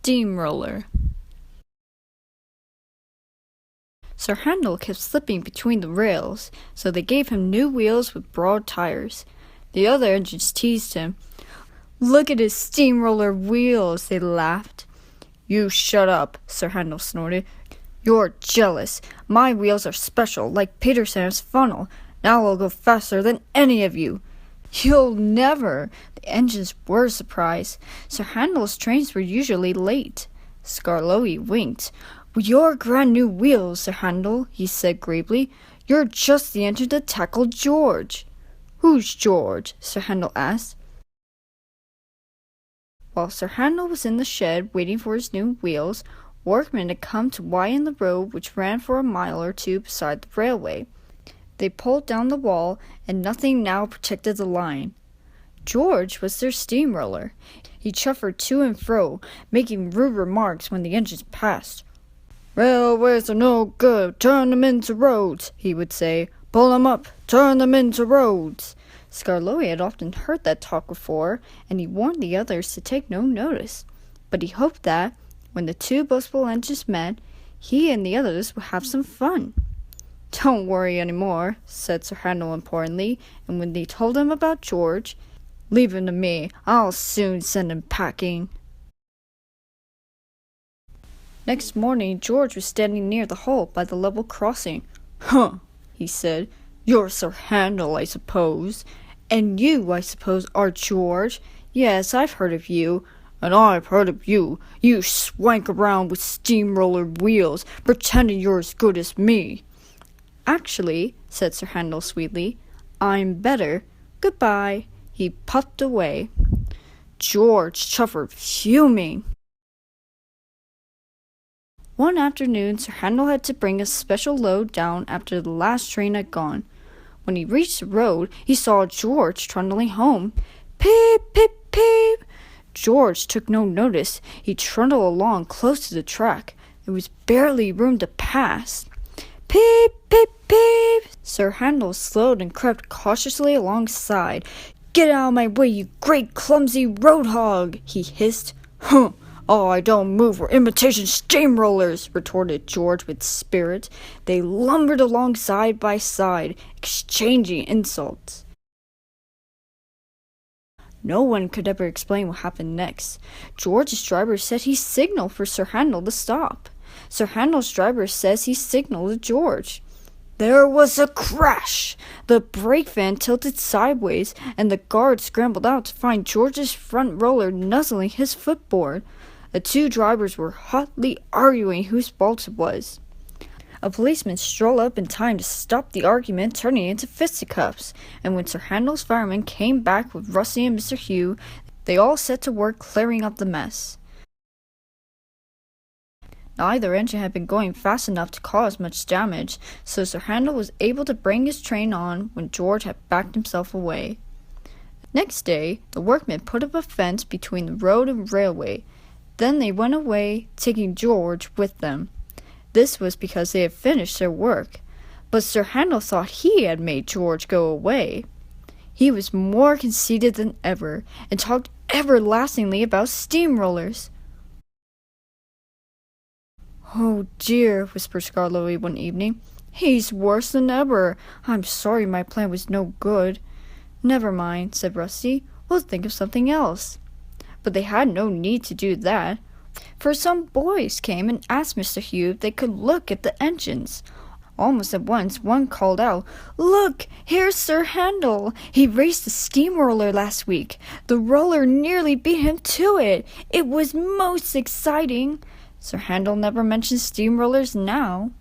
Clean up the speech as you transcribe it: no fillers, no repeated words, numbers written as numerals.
steamroller. Sir Handel kept slipping between the rails, so they gave him new wheels with broad tires. The other engines teased him. "Look at his steamroller wheels," they laughed. "You shut up," Sir Handel snorted. "You're jealous. My wheels are special, like Peter Sam's funnel. Now I'll go faster than any of you." "You'll never!" The engines were surprised. Sir Handel's trains were usually late. Skarloey winked. "With your grand new wheels, Sir Handel," he said gravely, "you're just the engine to tackle George." "Who's George?" Sir Handel asked. While Sir Handel was in the shed waiting for his new wheels, workmen had come to widen the road which ran for a mile or two beside the railway. They pulled down the wall, and nothing now protected the line. George was their steamroller. He chuffered to and fro, making rude remarks when the engines passed. "Railways are no good, turn them into roads," he would say. "Pull them up, turn them into roads." Skarloey had often heard that talk before, and he warned the others to take no notice. But he hoped that, when the two boastful engines met, he and the others would have some fun. "Don't worry any more," said Sir Handel importantly, and when they told him about George, "Leave him to me, I'll soon send him packing." Next morning, George was standing near the hole by the level crossing. "Huh," he said. "You're Sir Handel, I suppose. And you, I suppose, are George. Yes, I've heard of you. And I've heard of you. You swank around with steamroller wheels, pretending you're as good as me." "Actually," said Sir Handel sweetly, "I'm better. Goodbye." He puffed away. George chuffered, fuming. One afternoon, Sir Handel had to bring a special load down after the last train had gone. When he reached the road, he saw George trundling home. "Peep, peep, peep!" George took no notice. He trundled along close to the track. There was barely room to pass. "Peep, peep, peep!" Sir Handel slowed and crept cautiously alongside. "Get out of my way, you great clumsy road hog!" he hissed. "Huh! Oh, I don't move for imitation steamrollers," retorted George with spirit. They lumbered along side by side, exchanging insults. No one could ever explain what happened next. George's driver said he signaled for Sir Handel to stop. Sir Handel's driver says he signaled to George. There was a crash. The brake van tilted sideways, and the guard scrambled out to find George's front roller nuzzling his footboard. The two drivers were hotly arguing whose fault it was. A policeman strolled up in time to stop the argument turning into fisticuffs, and when Sir Handel's firemen came back with Rusty and Mr. Hugh, they all set to work clearing up the mess. Neither engine had been going fast enough to cause much damage, so Sir Handel was able to bring his train on when George had backed himself away. Next day, the workmen put up a fence between the road and railway. Then they went away, taking George with them. This was because they had finished their work, but Sir Handel thought he had made George go away. He was more conceited than ever, and talked everlastingly about steamrollers. "Oh dear," whispered Skarloey one evening. "He's worse than ever. I'm sorry my plan was no good." "Never mind," said Rusty. "We'll think of something else." But they had no need to do that, for some boys came and asked Mr. Hugh if they could look at the engines. Almost at once, one called out, "Look, here's Sir Handel. He raced the steamroller last week. The roller nearly beat him to it. It was most exciting." Sir Handel never mentioned steamrollers now.